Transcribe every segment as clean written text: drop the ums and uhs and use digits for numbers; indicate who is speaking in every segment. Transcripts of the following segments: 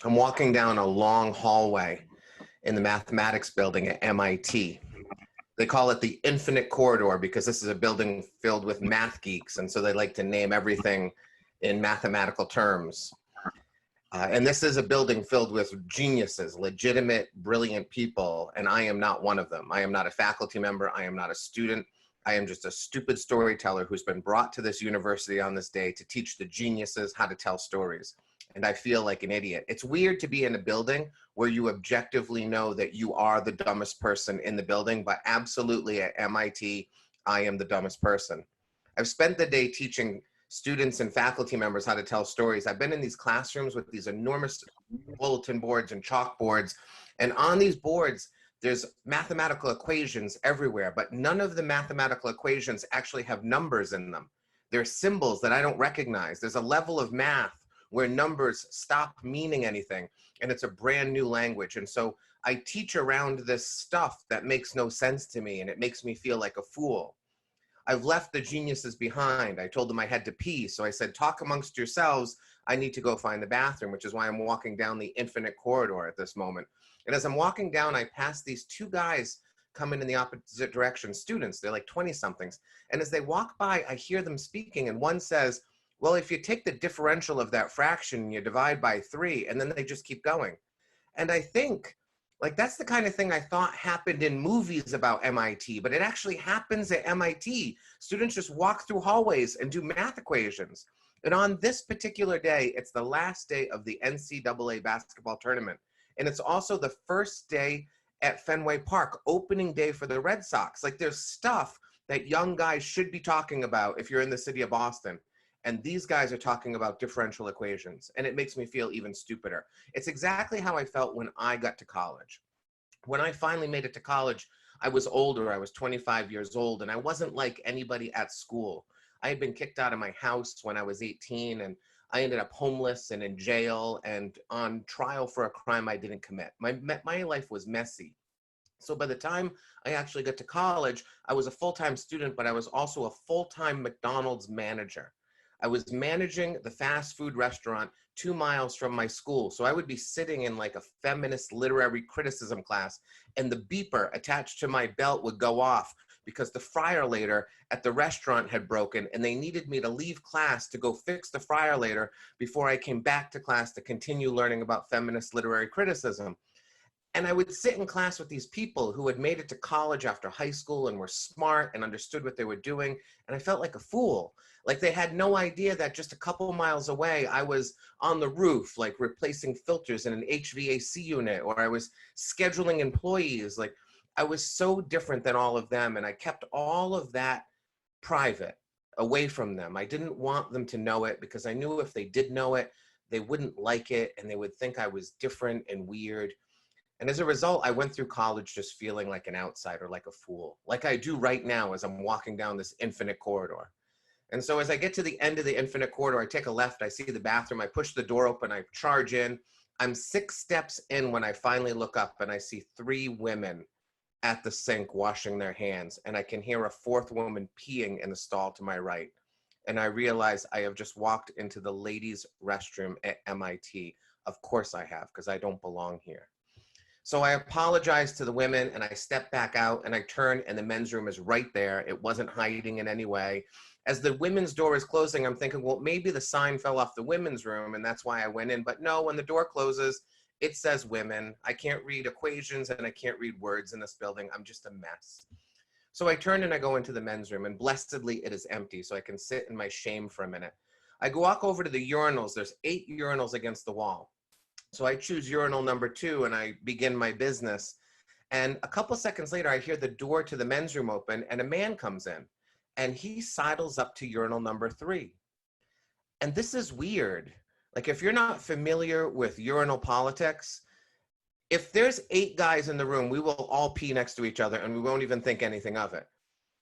Speaker 1: I'm walking down a long hallway in the mathematics building at MIT. They call it the Infinite Corridor because this is a building filled with math geeks, and so they like to name everything in mathematical terms. And this is a building filled with geniuses, legitimate, brilliant people, and I am not one of them. I am not a faculty member. I am not a student. I am just a stupid storyteller who's been brought to this university on this day to teach the geniuses how to tell stories. And I feel like an idiot. It's weird to be in a building where you objectively know that you are the dumbest person in the building, but absolutely at MIT, I am the dumbest person. I've spent the day teaching students and faculty members how to tell stories. I've been in these classrooms with these enormous bulletin boards and chalkboards, and on these boards, there's mathematical equations everywhere, but none of the mathematical equations actually have numbers in them. They're symbols that I don't recognize. There's a level of math where numbers stop meaning anything, and it's a brand new language. And so I teach around this stuff that makes no sense to me, and it makes me feel like a fool. I've left the geniuses behind. I told them I had to pee. So I said, talk amongst yourselves. I need to go find the bathroom, which is why I'm walking down the infinite corridor at this moment. And as I'm walking down, I pass these two guys coming in the opposite direction, students. They're like 20 somethings. And as they walk by, I hear them speaking. And one says, well, if you take the differential of that fraction, you divide by 3, and then they just keep going. And I think, like, that's the kind of thing I thought happened in movies about MIT, but it actually happens at MIT. Students just walk through hallways and do math equations. And on this particular day, it's the last day of the NCAA basketball tournament. And it's also the first day at Fenway Park, opening day for the Red Sox. Like, there's stuff that young guys should be talking about if you're in the city of Boston. And these guys are talking about differential equations, and it makes me feel even stupider. It's exactly how I felt when I got to college. When I finally made it to college, I was older. I was 25 years old, and I wasn't like anybody at school. I had been kicked out of my house when I was 18, and I ended up homeless and in jail and on trial for a crime I didn't commit. My life was messy. So by the time I actually got to college, I was a full-time student, but I was also a full-time McDonald's manager. I was managing the fast food restaurant 2 miles from my school. So I would be sitting in like a feminist literary criticism class, and the beeper attached to my belt would go off because the fryer later at the restaurant had broken, and they needed me to leave class to go fix the fryer later before I came back to class to continue learning about feminist literary criticism. And I would sit in class with these people who had made it to college after high school and were smart and understood what they were doing. And I felt like a fool. Like, they had no idea that just a couple miles away, I was on the roof, like replacing filters in an HVAC unit, or I was scheduling employees. Like, I was so different than all of them. And I kept all of that private, away from them. I didn't want them to know it because I knew if they did know it, they wouldn't like it and they would think I was different and weird. And as a result, I went through college just feeling like an outsider, like a fool, like I do right now as I'm walking down this infinite corridor. And so as I get to the end of the infinite corridor, I take a left, I see the bathroom, I push the door open, I charge in. I'm 6 steps in when I finally look up and I see 3 women at the sink washing their hands. And I can hear a 4th woman peeing in the stall to my right. And I realize I have just walked into the ladies' restroom at MIT. Of course I have, because I don't belong here. So I apologized to the women and I stepped back out and I turned and the men's room is right there. It wasn't hiding in any way. As the women's door is closing, I'm thinking, well, maybe the sign fell off the women's room and that's why I went in. But no, when the door closes, it says women. I can't read equations and I can't read words in this building. I'm just a mess. So I turn and I go into the men's room and blessedly it is empty. So I can sit in my shame for a minute. I walk over to the urinals. There's 8 urinals against the wall. So I choose urinal number 2 and I begin my business. And a couple seconds later, I hear the door to the men's room open and a man comes in and he sidles up to urinal number 3. And this is weird. Like, if you're not familiar with urinal politics, if there's 8 guys in the room, we will all pee next to each other and we won't even think anything of it.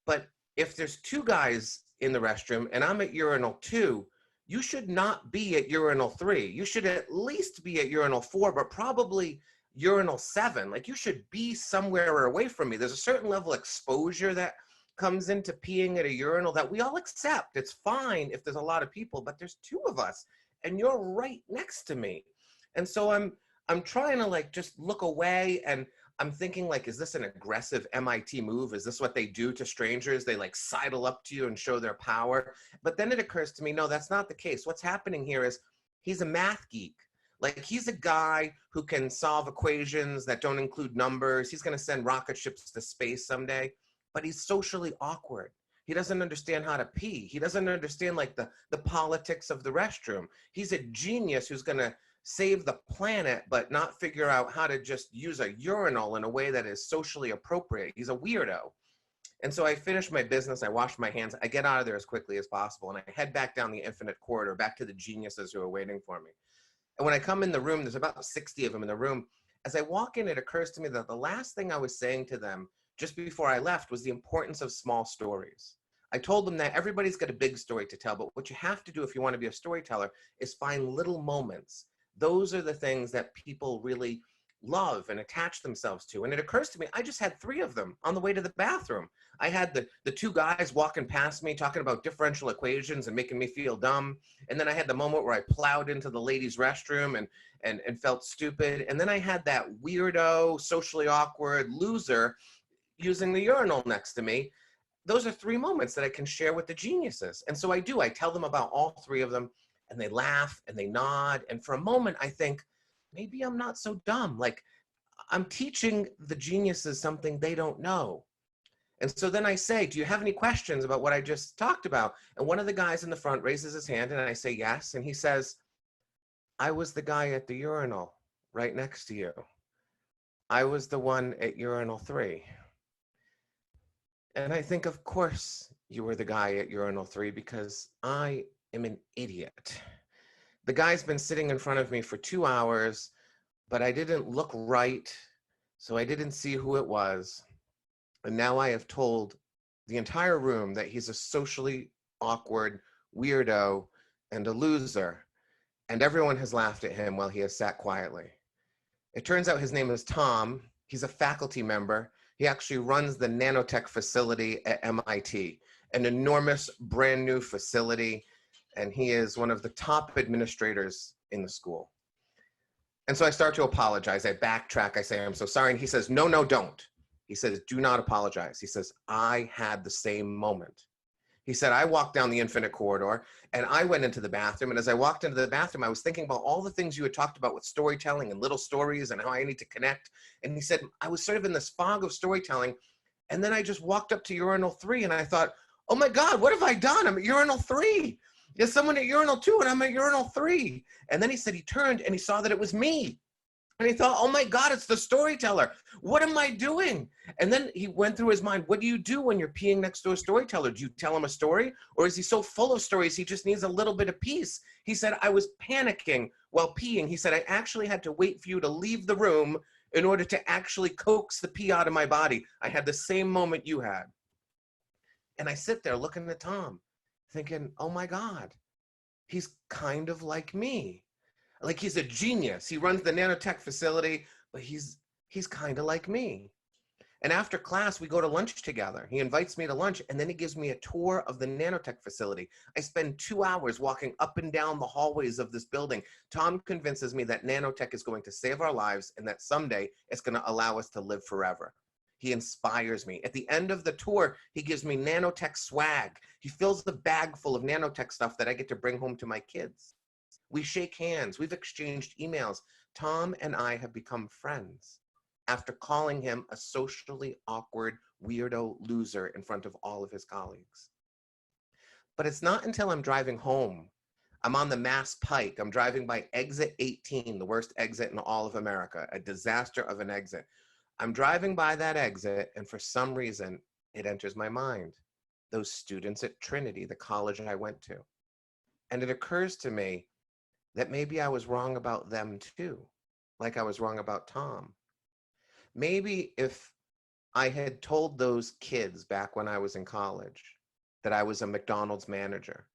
Speaker 1: But if there's 2 guys in the restroom and I'm at urinal 2, you should not be at urinal 3. You should at least be at urinal 4, but probably urinal 7. Like, you should be somewhere away from me. There's a certain level of exposure that comes into peeing at a urinal that we all accept. It's fine if there's a lot of people, but there's 2 of us and you're right next to me. And so I'm trying to like just look away, and I'm thinking like, is this an aggressive MIT move? Is this what they do to strangers? They like sidle up to you and show their power. But then it occurs to me, no, that's not the case. What's happening here is he's a math geek. Like he's a guy who can solve equations that don't include numbers. He's going to send rocket ships to space someday, but he's socially awkward. He doesn't understand how to pee. He doesn't understand like the politics of the restroom. He's a genius who's going to save the planet, but not figure out how to just use a urinal in a way that is socially appropriate. He's a weirdo. And so I finish my business, I wash my hands, I get out of there as quickly as possible, and I head back down the infinite corridor, back to the geniuses who are waiting for me. And when I come in the room, there's about 60 of them in the room. As I walk in, it occurs to me that the last thing I was saying to them just before I left was the importance of small stories. I told them that everybody's got a big story to tell, but what you have to do if you want to be a storyteller is find little moments. Those are the things that people really love and attach themselves to. And it occurs to me, I just had 3 of them on the way to the bathroom. I had the 2 guys walking past me talking about differential equations and making me feel dumb. And then I had the moment where I plowed into the ladies' restroom and felt stupid. And then I had that weirdo, socially awkward loser using the urinal next to me. Those are 3 moments that I can share with the geniuses. And so I do, I tell them about all 3 of them, and they laugh and they nod. And for a moment, I think, maybe I'm not so dumb. Like I'm teaching the geniuses something they don't know. And so then I say, do you have any questions about what I just talked about? And one of the guys in the front raises his hand and I say, yes. And he says, I was the guy at the urinal right next to you. I was the one at urinal 3. And I think, of course, you were the guy at urinal 3 because I am an idiot. The guy's been sitting in front of me for 2 hours, but I didn't look right, so I didn't see who it was. And now I have told the entire room that he's a socially awkward weirdo and a loser, and everyone has laughed at him while he has sat quietly. It turns out his name is Tom. He's a faculty member. He actually runs the nanotech facility at MIT, an enormous brand new facility, and he is one of the top administrators in the school. And so I start to apologize. I backtrack. I say, I'm so sorry. And he says, no, no, don't. He says, do not apologize. He says, I had the same moment. He said, I walked down the infinite corridor and I went into the bathroom. And as I walked into the bathroom, I was thinking about all the things you had talked about with storytelling and little stories and how I need to connect. And he said, I was sort of in this fog of storytelling. And then I just walked up to urinal 3 and I thought, oh my God, what have I done? I'm at urinal 3. There's someone at urinal 2 and I'm at urinal 3. And then he said he turned and he saw that it was me. And he thought, oh my God, it's the storyteller. What am I doing? And then he went through his mind, what do you do when you're peeing next to a storyteller? Do you tell him a story? Or is he so full of stories, he just needs a little bit of peace? He said, I was panicking while peeing. He said, I actually had to wait for you to leave the room in order to actually coax the pee out of my body. I had the same moment you had. And I sit there looking at Tom, thinking, oh my God, he's kind of like me. Like he's a genius. He runs the nanotech facility, but he's kind of like me. And after class, we go to lunch together. He invites me to lunch, and then he gives me a tour of the nanotech facility. I spend 2 hours walking up and down the hallways of this building. Tom convinces me that nanotech is going to save our lives and that someday it's going to allow us to live forever. He inspires me. At the end of the tour, he gives me nanotech swag. He fills the bag full of nanotech stuff that I get to bring home to my kids. We shake hands. We've exchanged emails. Tom and I have become friends after calling him a socially awkward, weirdo loser in front of all of his colleagues. But it's not until I'm driving home. I'm on the Mass Pike. I'm driving by exit 18, the worst exit in all of America, a disaster of an exit. I'm driving by that exit, and for some reason, it enters my mind. Those students at Trinity, the college I went to. And it occurs to me that maybe I was wrong about them too, like I was wrong about Tom. Maybe if I had told those kids back when I was in college that I was a McDonald's manager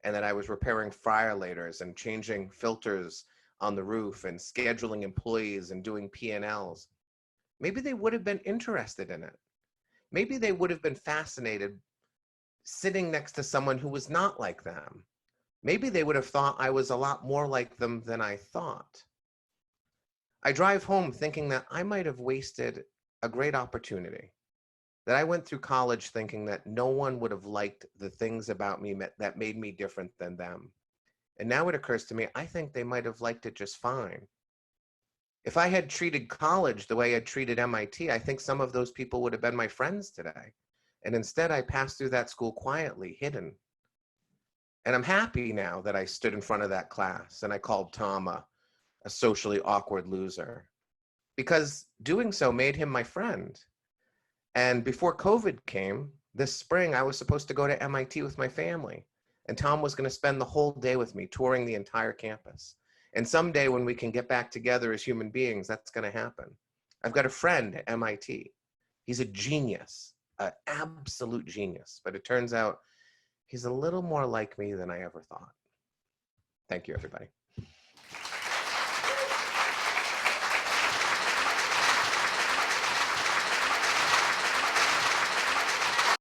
Speaker 1: and that I was repairing fryerlaters and changing filters on the roof and scheduling employees and doing P&Ls, maybe they would have been interested in it. Maybe they would have been fascinated sitting next to someone who was not like them. Maybe they would have thought I was a lot more like them than I thought. I drive home thinking that I might have wasted a great opportunity, that I went through college thinking that no one would have liked the things about me that made me different than them. And now it occurs to me, I think they might have liked it just fine. If I had treated college the way I treated MIT, I think some of those people would have been my friends today. And instead, I passed through that school quietly, hidden. And I'm happy now that I stood in front of that class and I called Tom a socially awkward loser, because doing so made him my friend. And before COVID came, this spring, I was supposed to go to MIT with my family. And Tom was going to spend the whole day with me, touring the entire campus. And someday when we can get back together as human beings, that's going to happen. I've got a friend at MIT. He's a genius, an absolute genius. But it turns out he's a little more like me than I ever thought. Thank you, everybody.